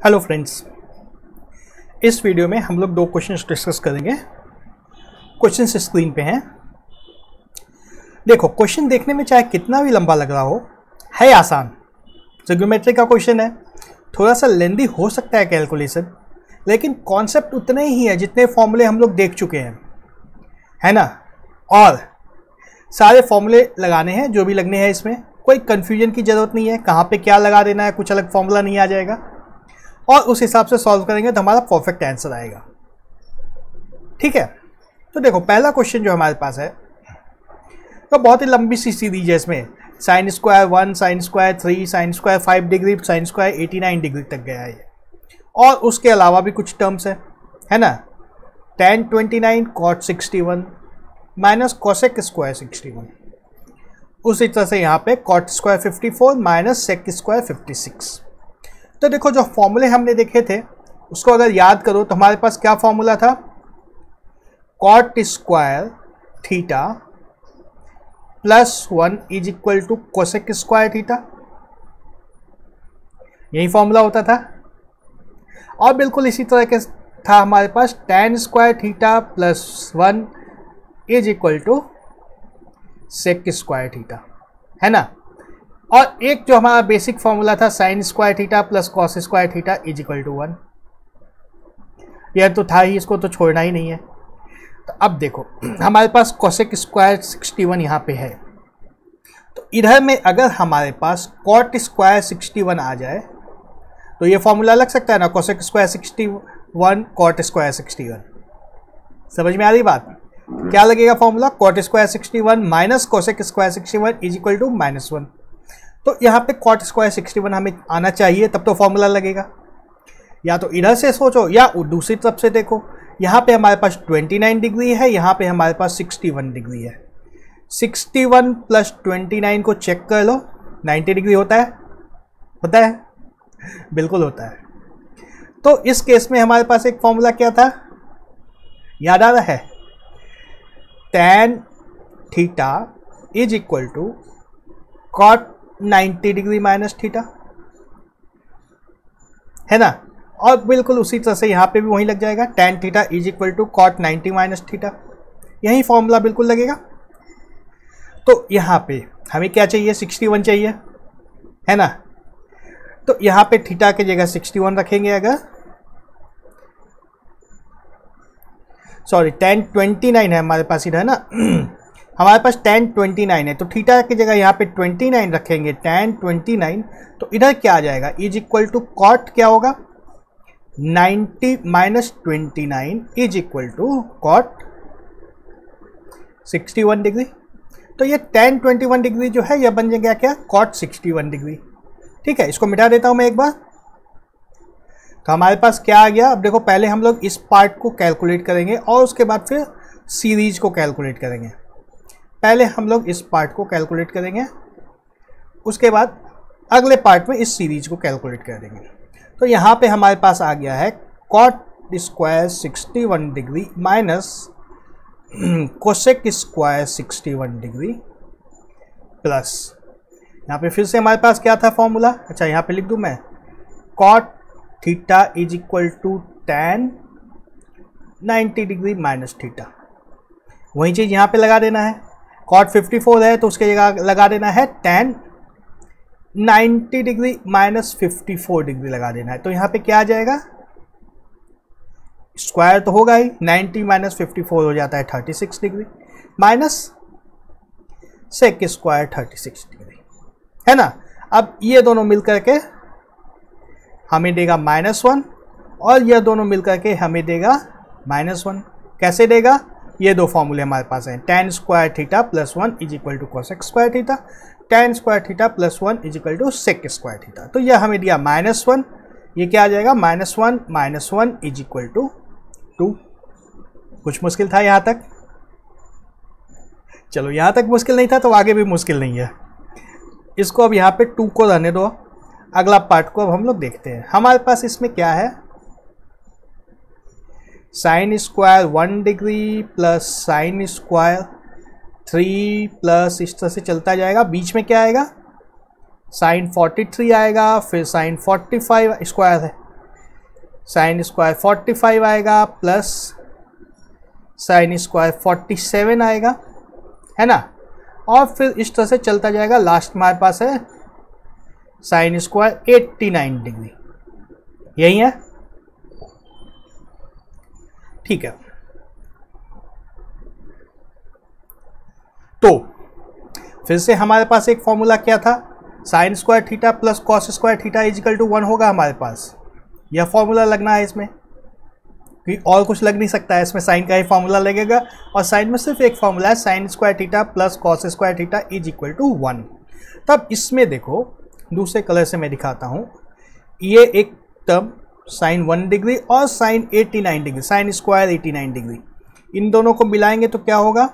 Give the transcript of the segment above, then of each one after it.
Hello friends, इस video में हम लोग दो क्वेश्चंस डिस्कस करेंगे। क्वेश्चंस स्क्रीन पे हैं। देखो, क्वेश्चन देखने में चाहे कितना भी लंबा लग रहा हो, है आसान। ट्रिग्नोमेट्री का क्वेश्चन है, थोड़ा सा लेंदी हो सकता है कैलकुलेशन, लेकिन कॉन्सेप्ट उतने ही है जितने फॉर्मूले हम लोग देख चुके हैं, है ना। और सारे फॉर्मूले लगाने हैं जो भी लगने हैं, इसमें कोई कन्फ्यूजन की ज़रूरत नहीं है। कहाँ पे क्या लगा देना है, कुछ अलग फॉर्मूला नहीं आ जाएगा, और उस हिसाब से सॉल्व करेंगे तो हमारा परफेक्ट आंसर आएगा। ठीक है, तो देखो पहला क्वेश्चन जो हमारे पास है तो बहुत ही लंबी सी सीरीज है। इसमें sign square 1, sine square 3, sine square 5 degree, sine square 89 degree तक गया है ये, और उसके अलावा भी कुछ टर्म्स है ना। tan 29 cot 61 minus cosec square 61, उसी तरह से यहाँ पे cot square 54 minus sec square 56। तो देखो, जो फॉर्मूले हमने देखे थे उसको अगर याद करो तो हमारे पास क्या फॉर्मूला था, cot square theta plus 1 is equal to cosec square theta, यही फॉर्मूला होता था। और बिल्कुल इसी तरह के था हमारे पास tan square theta plus 1 is equal to sec square theta, है ना। और एक जो हमारा बेसिक फॉर्मूला था sine square theta plus cos square theta is equal to 1, यह तो था ही, इसको तो छोड़ना ही नहीं है। तो अब देखो, हमारे पास कोसेक स्क्वायर 61 यहाँ पे है, तो इधर में अगर हमारे पास कॉट स्क्वायर 61 आ जाए तो ये फॉर्मूला लग सकता है ना, कोसेक स्क्वायर 61 कॉट स्क्वायर 61। समझ में आ रही बात? क्या लगेगा formula, cot square 61 minus cosec square 61 is equal to -1। तो यहाँ पे कॉट स्क्वायर 61 हमें आना चाहिए, तब तो फॉर्मूला लगेगा। या तो इधर से सोचो या दूसरी तरफ से देखो, यहाँ पे हमारे पास 29 डिग्री है, यहाँ पे हमारे पास 61 डिग्री है। 61 प्लस 29 को चेक कर लो, 90 डिग्री होता है, होता है, बिल्कुल होता है। तो इस केस में हमारे पास एक फॉर्मूला क्या था, याद आ रहा है, tan theta is equal to cot 90 degree minus theta, है ना। और बिल्कुल उसी तरह से यहाँ पे भी वही लग जाएगा, tan theta is equal to cot 90 minus theta, यही फॉर्मूला बिल्कुल लगेगा। तो यहाँ पे हमें क्या चाहिए, 61 चाहिए, है ना। तो यहाँ पे थीटा की जगह 61 रखेंगे, अगर सॉरी tan 29 है हमारे पास इधर ना हमारे पास tan 29 है, तो थीटा की जगह यहाँ पे 29 रखेंगे, tan 29। तो इधर क्या आ जाएगा, इज इक्वल टू कॉट क्या होगा, 90 माइनस 29 is equal to cot 61 degree. तो ये tan 21 डिग्री जो है यह बन जाएगा क्या, कॉट 61 डिग्री। ठीक है, इसको मिटा देता हूँ मैं एक बार। तो हमारे पास क्या आ गया, अब देखो पहले हम लोग इस पार्ट को कैलकुलेट करेंगे और उसके बाद फिर सीरीज को कैलकुलेट करेंगे। पहले हम लोग इस पार्ट को कैलकुलेट करेंगे, उसके बाद अगले पार्ट में इस सीरीज को कैलकुलेट कर देंगे। तो यहाँ पे हमारे पास आ गया है cot square 61 degree minus cosec square 61 degree plus, यहाँ पे फिर से हमारे पास क्या था फॉर्मूला, अच्छा यहाँ पे लिख दूँ मैं, cot theta is equal to tan 90 degree minus theta, वही चीज़ यहाँ पे लगा देना है। कॉट 54 है तो उसके जगह लगा देना है tan 90 डिग्री माइनस 54 डिग्री लगा देना है। तो यहाँ पे क्या आ जाएगा, स्क्वायर तो होगा ही, 90 माइनस 54 हो जाता है 36 degree, minus sec square 36 degree, है ना। अब ये दोनों मिल करके हमें देगा -1, और ये दोनों मिल करके हमें देगा -1। कैसे देगा, ये दो फॉर्मूले हमारे पास हैं, tan square theta plus 1 is equal to cosec square theta, tan square theta plus 1 is equal to sec square theta. तो यह हमें दिया -1, ये क्या आ जाएगा, -1 माइनस 1 इज इक्वल टू 2। कुछ मुश्किल था यहाँ तक? चलो, यहाँ तक मुश्किल नहीं था तो आगे भी मुश्किल नहीं है। इसको अब यहाँ पे 2 को रहने दो, अगला पार्ट को अब हम लोग देखते हैं। हमारे पास इसमें क्या है, sine square 1 degree plus sine square 3 plus, इस तरह से चलता जाएगा। बीच में क्या आएगा, साइन 43 आएगा, फिर साइन 45 स्क्वायर है, साइन स्क्वायर 45 आएगा प्लस साइन स्क्वायर 47 आएगा, है ना। और फिर इस तरह से चलता जाएगा। लास्ट में हमारे पास है साइन स्क्वायर 89 डिग्री, यही है, ठीक है। तो फिर से हमारे पास एक फॉर्मूला क्या था, sine square theta plus cos square theta is equal to 1 होगा हमारे पास। यह फॉर्मूला लगना है इसमें, क्योंकि और कुछ लग नहीं सकता है, इसमें साइन का ही फॉर्मूला लगेगा। और साइन में सिर्फ एक फॉर्मूला है, sine square theta plus cos square theta is equal to 1। तब इसमें देखो दूसरे कलर से मैं दिखाता हूँ, ये एक टर्म साइन 1 डिग्री और sine 89 degree, sine square 89 degree, इन दोनों को मिलाएंगे तो क्या होगा,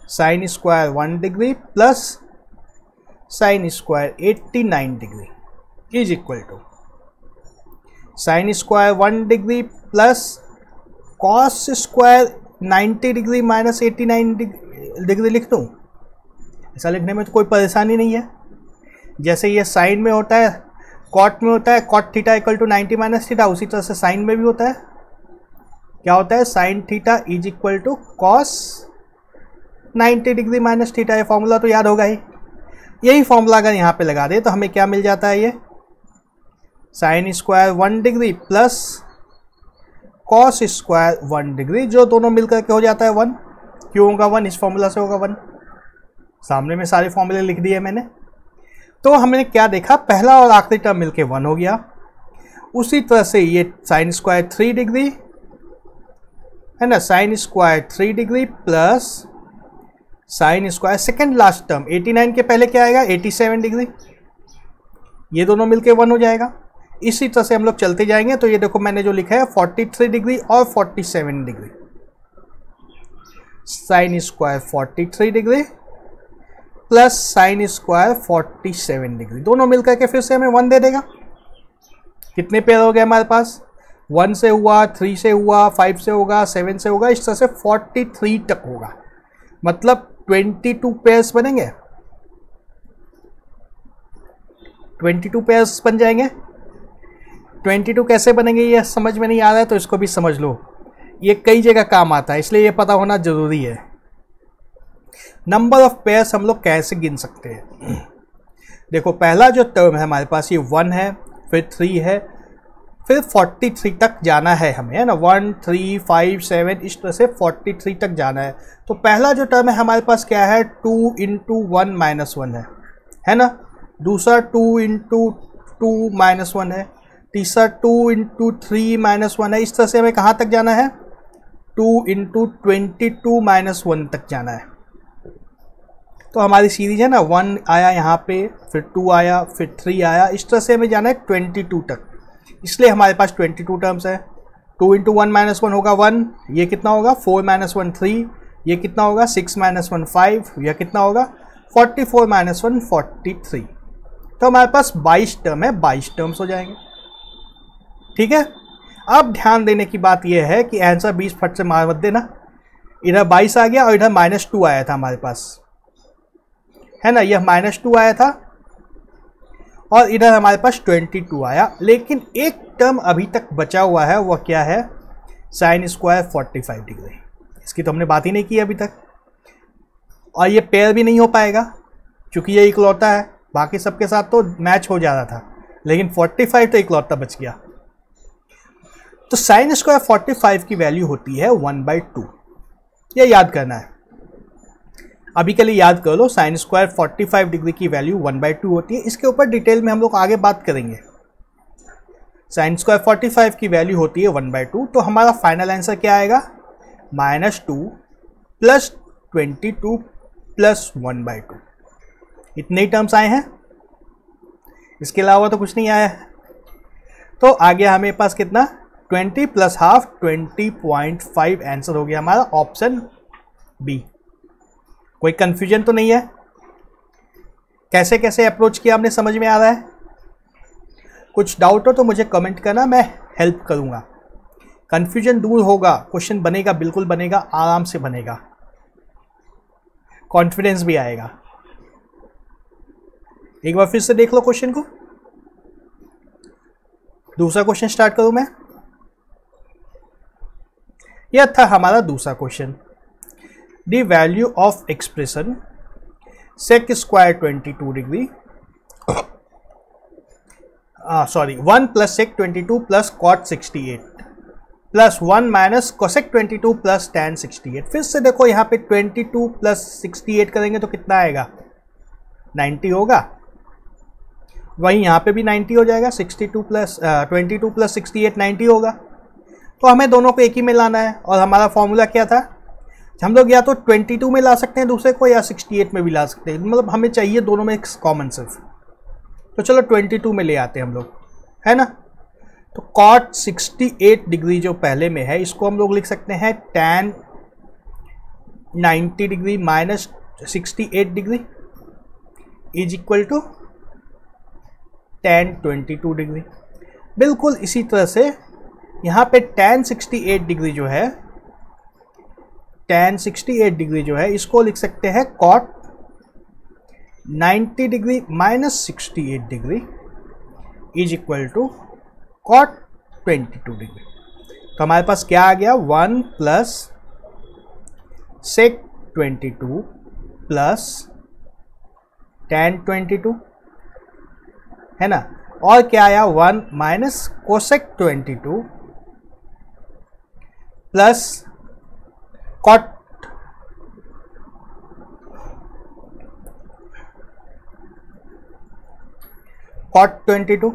sine square 1 degree plus sine square 89 degree is equal to sine square 1 degree plus cos square 90 degree minus 89 degree लिख दूँ। ऐसा लिखने में तो कोई परेशानी नहीं है। जैसे ये साइन में होता है, कॉट में होता है, cot theta equal to 90 minus theta, उसी तरह से साइन में भी होता है। क्या होता है, sine theta is equal to cos 90 degree minus theta. ये फॉर्मूला तो याद होगा ही। यही फॉर्मूला अगर यहाँ पे लगा दे तो हमें क्या मिल जाता है, ये sign square 1 degree plus cos square 1 degree, जो दोनों मिलकर के हो जाता है 1। क्यों होगा 1, इस फॉर्मूला से होगा 1। सामने में सारे फॉर्मूले लिख दिए मैंने। तो हमने क्या देखा, पहला और आखिरी टर्म मिलके 1 हो गया। उसी तरह से ये साइन स्क्वायर 3 डिग्री है ना, sine square 3 degree plus sine square second last term 89 के पहले क्या आएगा, 87 डिग्री, ये दोनों मिलके 1 हो जाएगा। इसी तरह से हम लोग चलते जाएंगे। तो ये देखो मैंने जो लिखा है 43 डिग्री और 47 degree, sine square 43 degree plus sine square 47 degree, दोनों मिलकर के फिर से हमें 1 दे देगा। कितने पेयर हो गए हमारे पास, 1 से हुआ, 3 से हुआ, 5 से होगा, 7 से होगा, इस तरह से 43 तक होगा। मतलब 22 पेयर्स बनेंगे, 22 पेयर्स बन जाएंगे। 22 कैसे बनेंगे ये समझ में नहीं आ रहा है तो इसको भी समझ लो, ये कई जगह काम आता है, इसलिए ये पता होना जरूरी है। नंबर ऑफ पेयर्स हम लोग कैसे गिन सकते हैं, देखो पहला जो टर्म है हमारे पास ये 1 है, फिर 3 है, फिर 43 तक जाना है हमें, है ना। 1 3 5 7 इस तरह से 43 तक जाना है। तो पहला जो टर्म है हमारे पास क्या है, 2 इंटू 1 माइनस 1 है ना। दूसरा 2 इंटू 2 माइनस 1 है, तीसरा 2 इंटू 3 माइनस 1 है। इस तरह से हमें कहाँ तक जाना है, 2 इंटू 22 माइनस 1 तक जाना है। तो हमारी सीरीज है ना, 1 आया यहाँ पे, फिर 2 आया, फिर 3 आया, इस तरह से हमें जाना है 22 तक। इसलिए हमारे पास 22 टर्म्स है। 2 इंटू 1 माइनस 1 होगा 1, ये कितना होगा 4 माइनस 1 3, ये कितना होगा 6 माइनस 1 5, यह कितना होगा 44 माइनस 1 43। तो हमारे पास 22 टर्म है, 22 टर्म्स हो जाएंगे, ठीक है। अब ध्यान देने की बात यह है कि आंसर 20 फट से मार मत देना। इधर 22 आ गया और इधर -2 आया था हमारे पास, है ना। यह -2 आया था और इधर हमारे पास 22 आया, लेकिन एक टर्म अभी तक बचा हुआ है, वह क्या है, साइन स्क्वायर 45 डिग्री। इसकी तो हमने बात ही नहीं की अभी तक, और ये पेयर भी नहीं हो पाएगा क्योंकि ये इकलौता है। बाकी सबके साथ तो मैच हो जा रहा था, लेकिन 45 तो इकलौता बच गया। तो साइन स्क्वायर 45 की वैल्यू होती है 1/2, यह याद करना है। अभी के लिए याद कर लो, साइन स्क्वायर 45 डिग्री की वैल्यू 1/2 होती है। इसके ऊपर डिटेल में हम लोग आगे बात करेंगे। साइन स्क्वायर 45 की वैल्यू होती है 1/2। तो हमारा फाइनल आंसर क्या आएगा, -2 प्लस 22 प्लस 1/2। इतने ही टर्म्स आए हैं, इसके अलावा तो कुछ नहीं आया है। तो आ गया हमें पास कितना, 20 प्लस हाफ 20.5 आंसर हो गया हमारा ऑप्शन बी। कोई कंफ्यूजन तो नहीं है, कैसे कैसे अप्रोच किया हमने समझ में आ रहा है। कुछ डाउट हो तो मुझे कमेंट करना, मैं हेल्प करूंगा। कंफ्यूजन दूर होगा, क्वेश्चन बनेगा, बिल्कुल बनेगा, आराम से बनेगा, कॉन्फिडेंस भी आएगा। एक बार फिर से देख लो क्वेश्चन को। दूसरा क्वेश्चन स्टार्ट करूं मैं। यह था हमारा दूसरा question. The value of expression sec square 22 degree 1 plus sec 22 plus cot 68 plus 1 minus cosec 22 plus tan 68। फिर से देखो यहाँ पे 22 प्लस 68 करेंगे तो कितना आएगा, 90 होगा। वहीं यहाँ पे भी 90 हो जाएगा, 22 प्लस 68 90 होगा। तो हमें दोनों को एक ही में लाना है और हमारा फॉर्मूला क्या था, हम लोग या तो 22 में ला सकते हैं दूसरे को या 68 में भी ला सकते हैं, मतलब हमें चाहिए दोनों में कॉमन सिर्फ। तो चलो 22 में ले आते हैं हम लोग, है ना। तो कॉट 68 डिग्री जो पहले में है इसको हम लोग लिख सकते हैं tan 90 degree minus 68 degree is equal to tan 22 degree. बिल्कुल इसी तरह से यहाँ पे टैन 68 डिग्री जो है, टैन 68 डिग्री जो है इसको लिख सकते हैं cot 90 degree minus 68 degree is equal to cot 22 degree. तो हमारे पास क्या आ गया, 1 प्लस सेक 22 प्लस टैन 22, है ना। और क्या आया, 1 माइनस कोसेक 22 प्लस कॉट 22।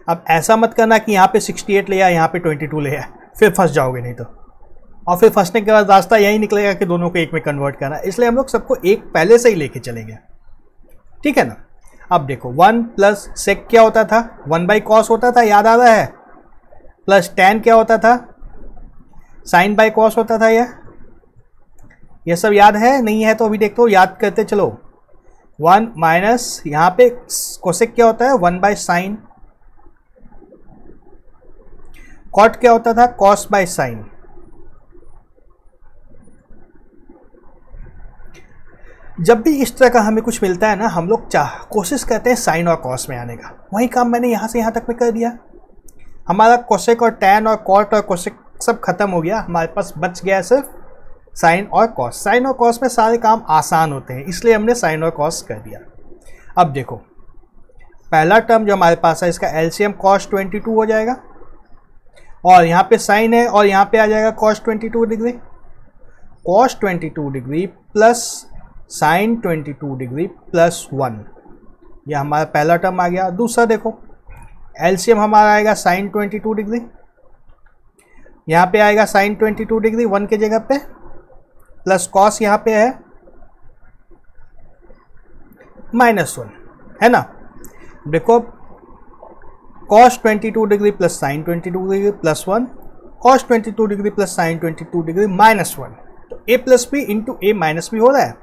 अब ऐसा मत करना कि यहाँ पे 68 ले आया यहाँ पे 22 ले आया, फिर फंस जाओगे नहीं तो। और फिर फंसने के बाद रास्ता यही निकलेगा कि दोनों को एक में कन्वर्ट करना, इसलिए हम लोग सबको एक पहले से ही लेके चलेंगे, ठीक है ना। अब देखो 1 प्लस सेक क्या होता था, 1 बाई कॉस होता था, याद आ रहा है। प्लस टैन क्या होता था, साइन बाई कॉस होता था। यह सब याद है, नहीं है तो अभी देखो याद करते चलो। 1 माइनस यहाँ पे कोसेक क्या होता है, 1 बाई साइन। कॉट क्या होता था, कॉस बाय साइन। जब भी इस तरह का हमें कुछ मिलता है ना, हम लोग कोशिश करते हैं साइन और कॉस में आने का। वही काम मैंने यहाँ से यहाँ तक में कर दिया। हमारा कोसेक और टैन और कॉट और कोसेक सब खत्म हो गया, हमारे पास बच गया सिर्फ साइन और कॉस। साइन और कॉस में सारे काम आसान होते हैं, इसलिए हमने साइन और कॉस कर दिया। अब देखो पहला टर्म जो हमारे पास है इसका एलसीएम कॉस 22 हो जाएगा, और यहाँ पे साइन है और यहाँ पे आ जाएगा cos 22 degree. Cos 22 degree plus sine 22 degree plus 1, यह हमारा पहला टर्म आ गया। दूसरा देखो एलसीएम हमारा आएगा साइन 22 डिग्री, यहाँ पे आएगा साइन 22 डिग्री 1 के जगह पे, प्लस कॉस यहाँ पे है -1, है ना। देखो cos 22 degree plus sine 22 degree plus 1, cos 22 degree plus sine 22 degree -1। तो a plus B into A minus B हो रहा है।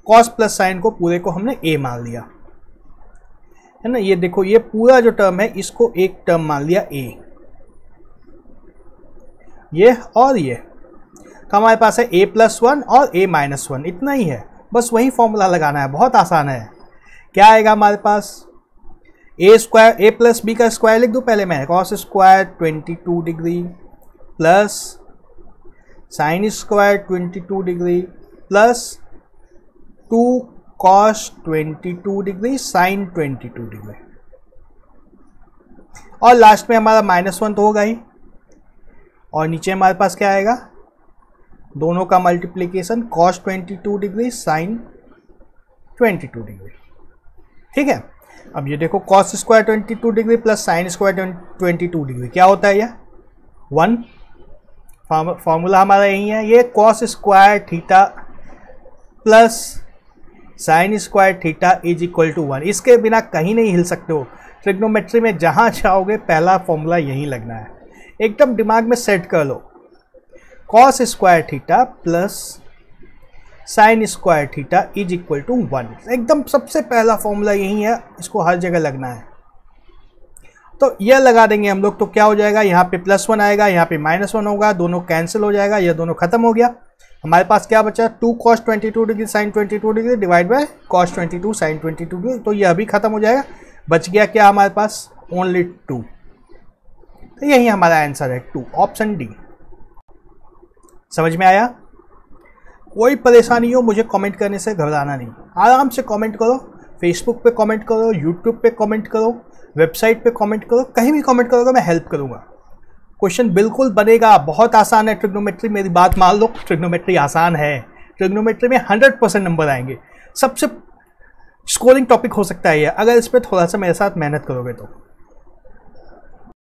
cos प्लस साइन को पूरे को हमने a मान लिया, है ना। ये देखो ये पूरा जो टर्म है इसको एक टर्म मान लिया a, ये और ये। तो हमारे पास है a प्लस 1 और a माइनस 1, इतना ही है, बस वही फॉर्मूला लगाना है, बहुत आसान है। क्या आएगा हमारे पास, ए स्क्वायर, ए प्लस बी का स्क्वायर लिख दूँ पहले मैं, cos square 22 degree plus sine square 22 degree plus 2 cos 22 degree sine 22 degree, और लास्ट में हमारा -1 तो होगा ही, और नीचे हमारे पास क्या आएगा, दोनों का multiplication cos 22 degree sine 22 degree, ठीक है। अब ये देखो cos square 22 degree plus sine square 22 degree क्या होता है, यह 1। फॉर्मूला हमारा यही है, ये cos square theta plus sine square theta is equal to 1। इसके बिना कहीं नहीं हिल सकते हो, ट्रिग्नोमेट्री में जहाँ जाओगे पहला फॉर्मूला यही लगना है, एकदम दिमाग में सेट कर लो। Cos square theta plus sine square theta is equal to 1, एकदम सबसे पहला फॉर्मूला यही है, इसको हर जगह लगना है। तो यह लगा देंगे हम लोग, तो क्या हो जाएगा, यहाँ पे +1 आएगा, यहाँ पे -1 होगा, दोनों कैंसिल हो जाएगा, यह दोनों खत्म हो गया। हमारे पास क्या बचा, 2 cos 22 degree sine 22 degree divide by cos 22 sine 22 degree, तो यह भी खत्म हो जाएगा। बच गया क्या हमारे पास, ओनली 2। तो यही हमारा आंसर है 2, ऑप्शन डी। समझ में आया? कोई परेशानी हो मुझे कमेंट करने से घबराना नहीं, आराम से कमेंट करो, फेसबुक पे कमेंट करो, यूट्यूब पे कमेंट करो, वेबसाइट पे कमेंट करो, कहीं भी कमेंट करोगे मैं हेल्प करूँगा। क्वेश्चन बिल्कुल बनेगा, बहुत आसान है ट्रिग्नोमेट्री, मेरी बात मान लो, ट्रिग्नोमेट्री आसान है। ट्रिग्नोमेट्री में 100% नंबर आएंगे, सबसे स्कोरिंग टॉपिक हो सकता है ये, अगर इस पर थोड़ा सा मेरे साथ मेहनत करोगे तो।